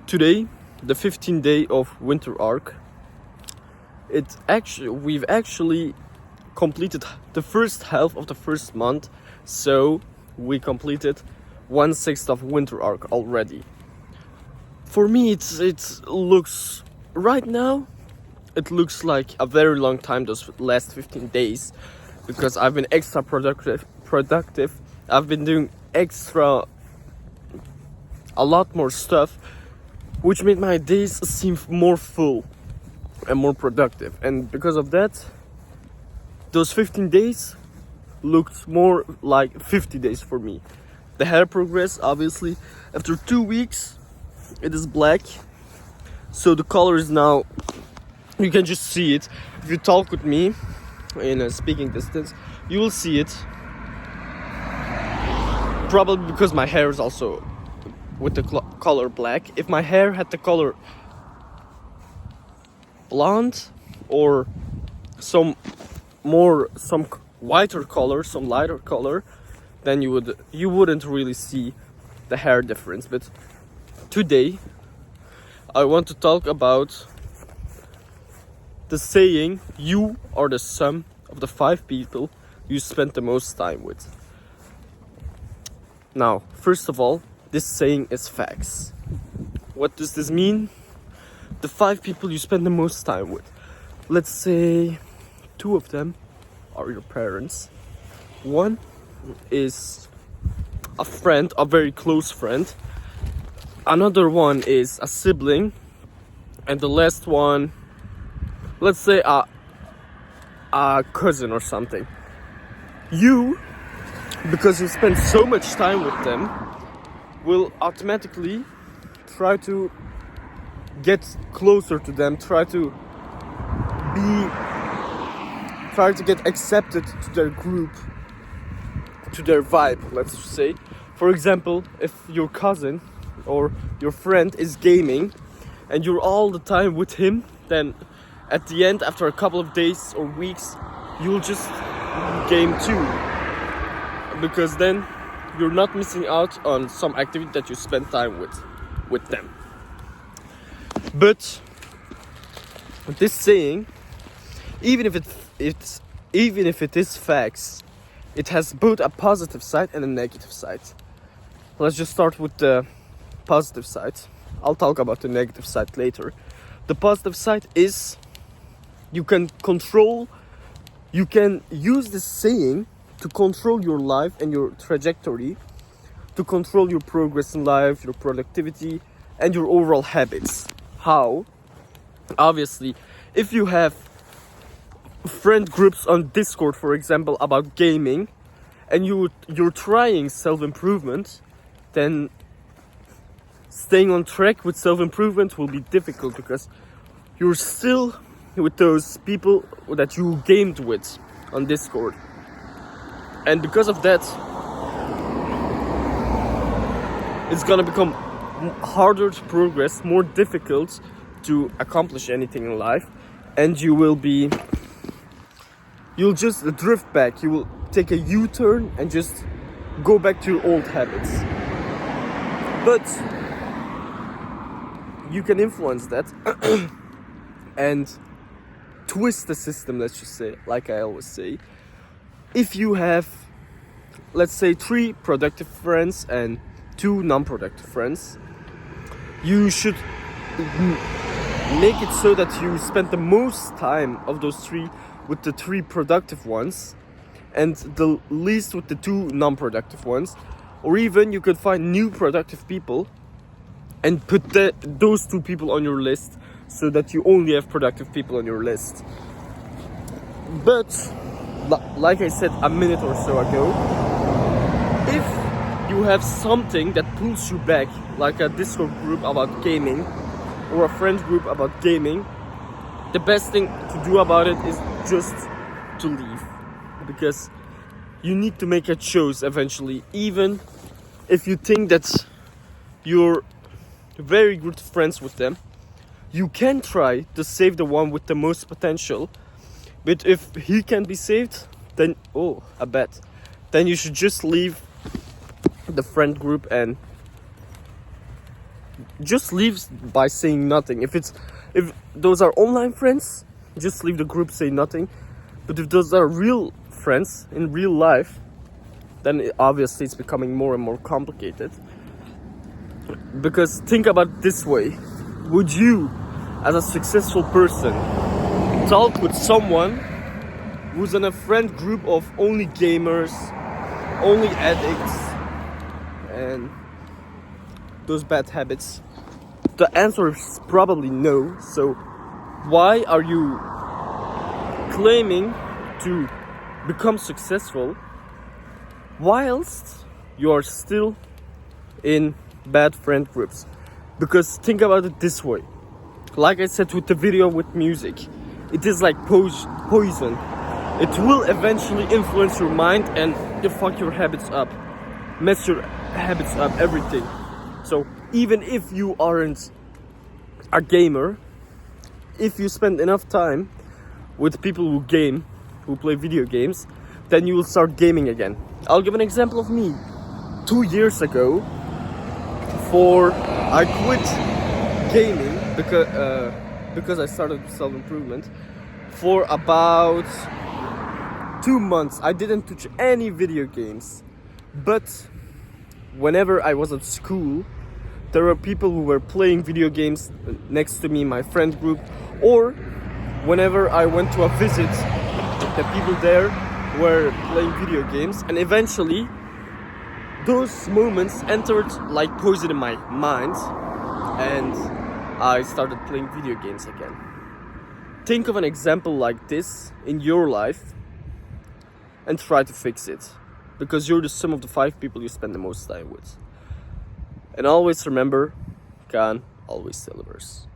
Today, the 15th day of winter arc. We've actually completed the first half of the first month, so we completed 1/6 of winter arc already. For me, it looks right now. It looks like a very long time, those last 15 days, because I've been extra productive. I've been doing a lot more stuff, which made my days seem more full and more productive. And because of that, those 15 days looked more like 50 days for me. The hair progress, obviously, after 2 weeks, it is black. So the color is now, you can just see it. If you talk with me in a speaking distance, you will see it. Probably because my hair is also with the color black. If my hair had the color blonde or some whiter color, some lighter color, then you wouldn't really see the hair difference. But today I want to talk about the saying, you are the sum of the 5 people you spend the most time with. Now, first of all, this saying is facts. What does this mean? The 5 people you spend the most time with. Let's say 2 of them are your parents. 1 is a friend, a very close friend. Another one is a sibling. And the last one, let's say a cousin or something. You, because you spend so much time with them, will automatically try to get closer to them, try to get accepted to their group, to their vibe, let's say. For example, if your cousin or your friend is gaming and you're all the time with him, then at the end, after a couple of days or weeks, you'll just game too, because then you're not missing out on some activity that you spend time with them. But this saying, even if it is facts, it has both a positive side and a negative side. Let's just start with the positive side. I'll talk about the negative side later. The positive side is you can use this saying to control your life and your trajectory, to control your progress in life, your productivity, and your overall habits. How? Obviously, if you have friend groups on Discord, for example, about gaming, and you're trying self-improvement, then staying on track with self-improvement will be difficult because you're still with those people that you gamed with on Discord. And because of that, it's gonna become harder to progress, more difficult to accomplish anything in life, and you'll just drift back. You will take a U-turn and just go back to your old habits. But you can influence that and twist the system, let's just say, like I always say. If you have, let's say, 3 productive friends and 2 non-productive friends, you should make it so that you spend the most time of those 3 with the 3 productive ones and the least with the 2 non-productive ones. Or even you could find new productive people and put those 2 people on your list so that you only have productive people on your list. But like I said a minute or so ago, if you have something that pulls you back, like a Discord group about gaming or a friend group about gaming, the best thing to do about it is just to leave, because you need to make a choice eventually. Even if you think that you're very good friends with them, you can try to save the one with the most potential. But if he can be saved, then then you should just leave the friend group and just leave by saying nothing. If those are online friends, just leave the group, say nothing. But if those are real friends in real life, then obviously it's becoming more and more complicated. Because think about it this way: would you, as a successful person, talk with someone who's in a friend group of only gamers, only addicts, and those bad habits? The answer is probably no. So why are you claiming to become successful whilst you are still in bad friend groups? Because think about it this way: like I said with the video with music, it is like poison. It will eventually influence your mind and fuck your habits up, mess your habits up, everything. So even if you aren't a gamer, if you spend enough time with people who game, who play video games, then you will start gaming again. I'll give an example of me. 2 years ago, I quit gaming because I started self-improvement. For about 2 months, I didn't touch any video games. But whenever I was at school, there were people who were playing video games next to me in my friend group, or whenever I went to a visit, the people there were playing video games, and eventually those moments entered like poison in my mind, and I started playing video games again. Think of an example like this in your life and try to fix it, because you're the sum of the 5 people you spend the most time with. And always remember, Khan always delivers.